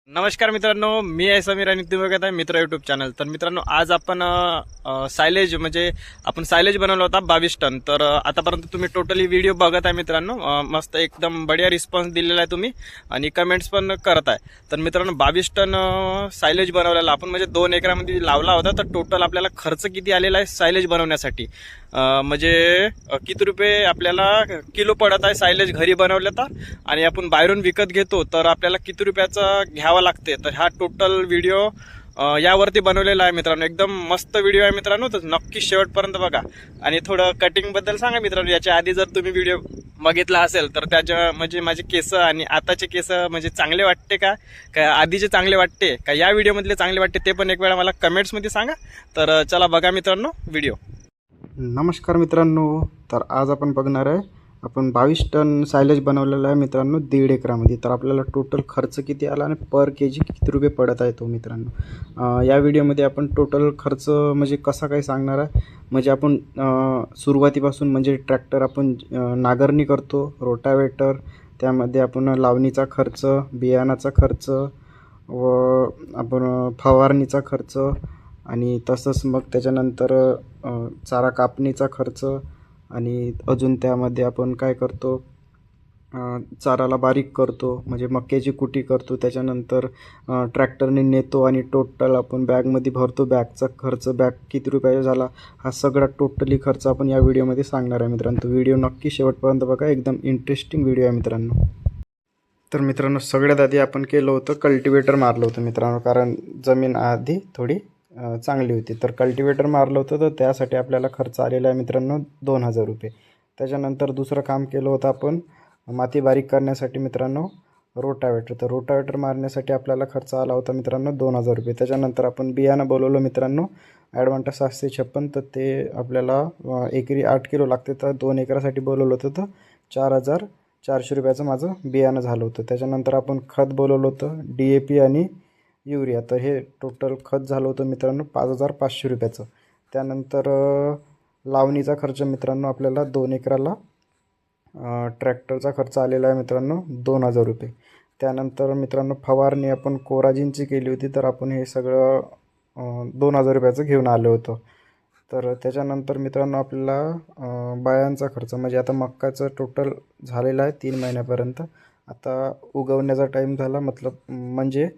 नमस्कार मित्रांनो, मी आहे समीर आणि तुम्ही बघत आहे मित्र यूट्यूब चॅनल. तर मित्रांनो, आज आपण सायलेज म्हणजे आपण सायलेज बनवला होता 22 टन. तर आतापर्यंत तुम्ही टोटली व्हिडिओ बघत आहे मित्रांनो. मस्त एकदम बढिया रिस्पॉन्स दिलेला आहे तुम्ही आणि कमेंट्स पण करत आहे. तर मित्रांनो, 22 टन सायलेज बनवलेला आपण म्हणजे 2 एकरामध्ये लावला होता. तर टोटल आपल्याला खर्च किती आलेला आहे सायलेज बनवण्यासाठी, म्हणजे किती रुपये आपल्याला किलो पडत आहे सायलेज घरी बनवलं तर, आणि आपण बाहेरून विकत घेतो तर आपल्याला किती रुपयाचा घ्यावा लागते. तर हा टोटल व्हिडिओ यावरती बनवलेला आहे मित्रांनो. एकदम मस्त व्हिडिओ आहे मित्रांनो, तर नक्की शेवटपर्यंत बघा. आणि थोडं कटिंगबद्दल सांगा मित्रांनो. याच्या आधी जर तुम्ही व्हिडिओ बघितला असेल तर त्याच्या म्हणजे माझे केस आणि आताचे केस म्हणजे चांगले वाटते का आधीचे चांगले वाटते का या व्हिडिओमधले चांगले वाटते, ते पण एक वेळा मला कमेंट्समध्ये सांगा. तर चला बघा मित्रांनो व्हिडिओ. नमस्कार मित्रांनो. तर आज आपण बघणार आहे, आपण 22 टन सायलेज बनवलेला आहे मित्रांनो 1.5 एकरामध्ये. तर आपल्याला टोटल खर्च किती आला आणि पर के जी किती रुपये पडत आहे तो मित्रांनो. या व्हिडिओमध्ये आपण टोटल खर्च म्हणजे कसा काय सांगणार आहे. म्हणजे आपण सुरुवातीपासून म्हणजे ट्रॅक्टर आपण नांगरणी करतो, रोटावेटर, त्यामध्ये आपण लावणीचा खर्च, बियाणाचा खर्च व आपण फवारणीचा खर्च, आणि तसंच मग त्याच्यानंतर चारा कापणीचा खर्च, आणि अजून त्यामध्ये आपण काय करतो, चाराला बारीक करतो म्हणजे मक्याची कुटी करतो, त्याच्यानंतर ट्रॅक्टरने नेतो आणि टोटल आपण बॅगमध्ये भरतो. बॅगचा खर्च, बॅग किती रुपयाचा झाला, हा सगळा टोटली खर्च आपण या व्हिडिओमध्ये सांगणार आहे मित्रांनो. तो व्हिडिओ नक्की शेवटपर्यंत बघा, एकदम इंटरेस्टिंग व्हिडिओ आहे मित्रांनो. तर मित्रांनो, सगळ्यात आधी आपण केलं होतं कल्टिवेटर मारलं होतं मित्रांनो, कारण जमीन आधी थोडी चांगली होती. तर कल्टिवेटर मारलं होतं, तर त्यासाठी आपल्याला खर्च आलेला आहे मित्रांनो 2,000 रुपये. त्याच्यानंतर दुसरं काम केलं होतं आपण माती बारीक करण्यासाठी मित्रांनो रोटावेटर. तर रोटावेटर मारण्यासाठी आपल्याला खर्च आला होता मित्रांनो 2,000 रुपये. त्याच्यानंतर आपण बियाणं बोलवलं मित्रांनो ॲडव्हान्टा 756. तर ते आपल्याला एकरी 8 किलो लागते. तर 2 एकरासाठी बोलवलं होतं, तर 4,400 रुपयाचं माझं बियाणं झालं होतं. त्याच्यानंतर आपण खत बोलवलं होतं DAP आणि युरिया. तर हे टोटल खत झालं होतं मित्रांनो 5,500 रुपयाचं. त्यानंतर लावणीचा खर्च मित्रांनो आपल्याला 2 एकराला ट्रॅक्टरचा खर्च आलेला आहे मित्रांनो 2,000 रुपये. त्यानंतर मित्रांनो फवारणी आपण कोराजीनची केली होती, तर आपण हे सगळं 2,000 रुपयाचं घेऊन आलो होतो. तर त्याच्यानंतर मित्रांनो आपल्याला बायांचा खर्च म्हणजे आता मक्काचं टोटल झालेलं आहे 3 महिन्यापर्यंत. आता उगवण्याचा टाईम झाला, मतलब म्हणजे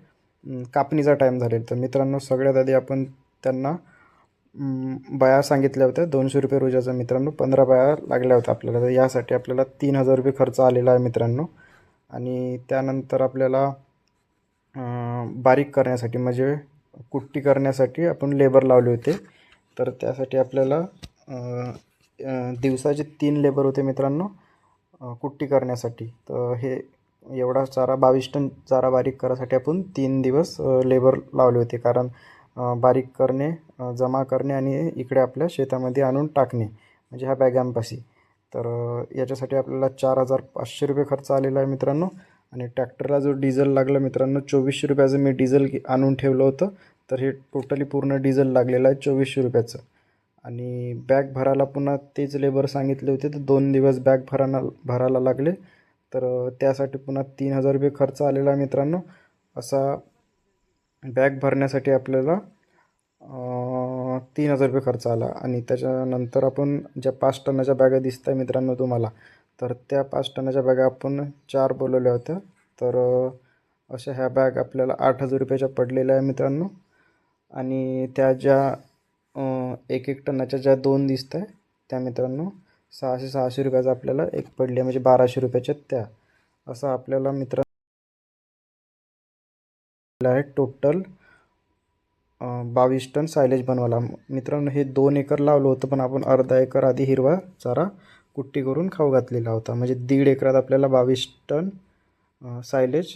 कापणीचा टाईम झालेला. तर मित्रांनो सगळ्यात आधी आपण त्यांना बाया सांगितल्या होत्या 200 रुपये रोजाचा मित्रांनो. 15 बाया लागल्या होत्या आपल्याला. तर यासाठी आपल्याला 3,000 रुपये खर्च आलेला आहे मित्रांनो. आणि त्यानंतर आपल्याला बारीक करण्यासाठी म्हणजे कुट्टी करण्यासाठी आपण लेबर लावले होते. तर त्यासाठी आपल्याला दिवसाचे 3 लेबर होते मित्रांनो कुट्टी करण्यासाठी. तर हे एवढा चारा 22 टन चारा बारीक करायसाठी आपण 3 दिवस लेबर लावले होते. कारण बारीक करणे, जमा करणे आणि इकडे आपल्या शेतामध्ये आणून टाकणे म्हणजे ह्या बॅगांपाशी. तर याच्यासाठी आपल्याला 4,500 रुपये खर्च आलेला आहे मित्रांनो. आणि ट्रॅक्टरला जो डिझेल लागला मित्रांनो 2,400 रुपयाचं मी डिझेल आणून ठेवलं होतं. तर हे टोटली पूर्ण डिझेल लागलेलं आहे 2,400 रुपयाचं. आणि बॅग भरायला पुन्हा तेच लेबर सांगितले होते, तर 2 दिवस बॅग भरायला लागले. तर त्यासाठी पुन्हा 3,000 रुपये खर्च आलेला आहे मित्रांनो. असा बॅग भरण्यासाठी आपल्याला 3,000 रुपये खर्च आला. आणि त्याच्यानंतर आपण ज्या 5 टनाच्या बॅगा दिसत आहे मित्रांनो तुम्हाला, तर त्या 5 टनाच्या बॅगा आपण 4 बोलवल्या होत्या. तर अशा ह्या बॅग आपल्याला 8,000 रुपयाच्या पडलेल्या आहे मित्रांनो. आणि त्या ज्या 1-1 टनाच्या ज्या 2 दिसत आहे त्या मित्रांनो 600 रुपयाचा आपल्याला एक पडली, म्हणजे 1,200 रुपयाच्या त्या. असं आपल्याला मित्रांनो आहे टोटल 22 टन सायलेज बनवायला मित्रांनो. हे 2 एकर लावलं होतं, पण आपण अर्धा एकर आधी हिरवा चारा कुट्टी करून खाऊ घातलेला होता. म्हणजे 1.5 एकरात आपल्याला 22 टन सायलेज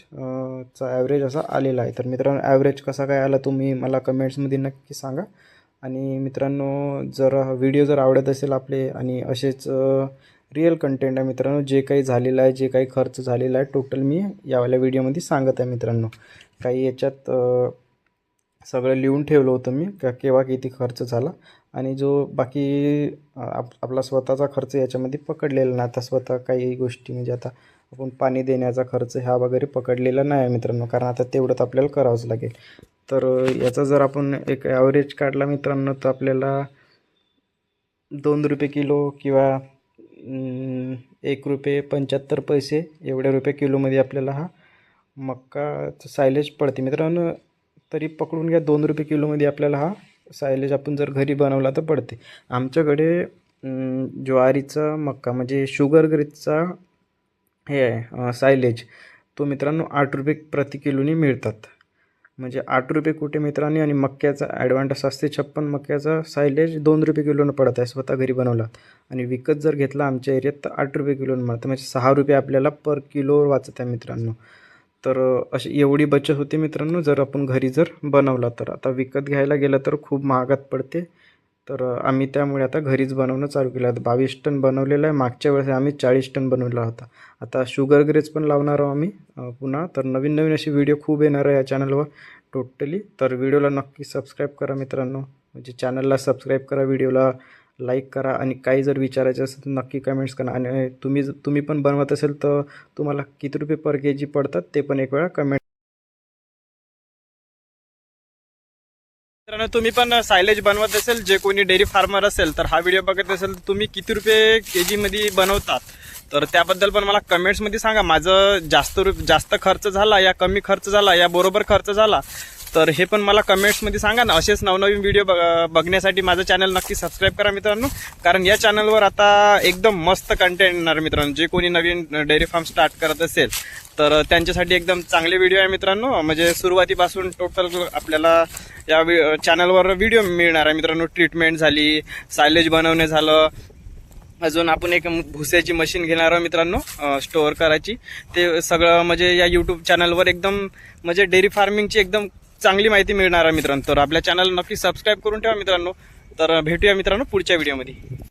चा ॲव्हरेज असा आलेला आहे. तर मित्रांनो ॲव्हरेज कसा काय आला तुम्ही मला कमेंट्समध्ये नक्की सांगा. आणि मित्रांनो जर व्हिडिओ जर आवडत असेल आपले आणि असेच रिअल कंटेंट आहे मित्रांनो, जे काही झालेलं आहे, जे काही खर्च झालेला आहे टोटल मी यावाल्या व्हिडिओमध्ये सांगत आहे मित्रांनो. काही याच्यात सगळं लिहून ठेवलं होतं मी का केव्हा किती खर्च झाला. आणि जो बाकी आपला स्वतःचा खर्च याच्यामध्ये पकडलेला नाही. आता स्वतः काही गोष्टी म्हणजे आता आपण पाणी देण्याचा खर्च ह्या वगैरे पकडलेला नाही आहे मित्रांनो, कारण आता तेवढं तर आपल्याला करावंच लागेल. तर याचा जर आपण एक ॲव्हरेज काढला मित्रांनो तर आपल्याला 2 रुपये किलो किंवा 1 रुपये 75 पैसे एवढ्या रुपये किलोमध्ये आपल्याला हा मक्काचं सायलेज पडते मित्रांनो. तरी पकडून घ्या 2 रुपये किलोमध्ये आपल्याला हा सायलेज आपण जर घरी बनवला तर पडते. आमच्याकडे ज्वारीचा मक्का म्हणजे शुगर ग्रेडचा हे आहे सायलेज, तो मित्रांनो 8 रुपये प्रति किलोनी मिळतात. म्हणजे 8 रुपये कुठे मित्रांनी, आणि मक्याचा ॲडव्हान्टेज असते 56 मक्याचा सायलेज 2 रुपये किलोनं पडत आहे स्वतः घरी बनवला. आणि विकत जर घेतला आमच्या एरियात तर 8 रुपये किलोनं मिळतं, म्हणजे 6 रुपये आपल्याला पर किलो वाचत आहे मित्रांनो. तर अशी एवढी बचत होते मित्रांनो जर आपण घरी जर बनवला तर. आता विकत घ्यायला गेलं तर खूप महागात पडते. तर आम्ही त्यामुळे आता घरीच बनवणं चालू केलं. आता 22 टन बनवलेलं आहे. मागच्या वेळेस आम्ही 40 टन बनवला होता. आता शुगर ग्रेज पण लावणार आहोत आम्ही पुन्हा. तर नवीन नवीन अशी व्हिडिओ खूप येणार आहे या चॅनलवर टोटली. तर व्हिडिओला नक्की सबस्क्राईब करा मित्रांनो, म्हणजे चॅनलला सबस्क्राईब करा, व्हिडिओला लाईक करा, आणि काही जर विचारायचं असेल तर नक्की कमेंट्स करा. आणि तुम्ही पण बनवत असेल तर तुम्हाला किती रुपये पर केजी पडतात ते पण एक वेळा कमेंट. मित्रांनो तुम्ही पण सायलेज बनवत असेल, जे कोणी डेअरी फार्मर असेल तर हा व्हिडिओ बघत असेल तर तुम्ही किती रुपये केजी मध्ये बनवतात तर त्याबद्दल पण मला कमेंट्समध्ये सांगा. माझं जास्त खर्च झाला या कमी खर्च झाला या बरोबर खर्च झाला तर हे पण मला कमेंट्समध्ये सांगा ना. असेच नवनवीन व्हिडिओ बघण्यासाठी माझं चॅनल नक्की सबस्क्राईब करा मित्रांनो, कारण या चॅनलवर आता एकदम मस्त कंटेंट येणार मित्रांनो. जे कोणी नवीन डेअरी फार्म स्टार्ट करत असेल तर त्यांच्यासाठी एकदम चांगले व्हिडिओ आहे मित्रांनो. म्हणजे सुरुवातीपासून टोटल आपल्याला या चॅनलवर व्हिडिओ मिळणार आहे मित्रांनो. ट्रीटमेंट झाली, सायलेज बनवणे झालं, अजून आपण एक भुस्याची मशीन घेणार आहोत मित्रांनो स्टोअर करायची. ते सगळं म्हणजे या यूट्यूब चॅनलवर एकदम म्हणजे डेअरी फार्मिंगची एकदम चांगली माहिती मिळणार आहे मित्रांनो. तर आपल्या चॅनल नक्की सबस्क्राईब करून ठेवा मित्रांनो. तर भेटूया मित्रांनो पुढच्या व्हिडिओमध्ये.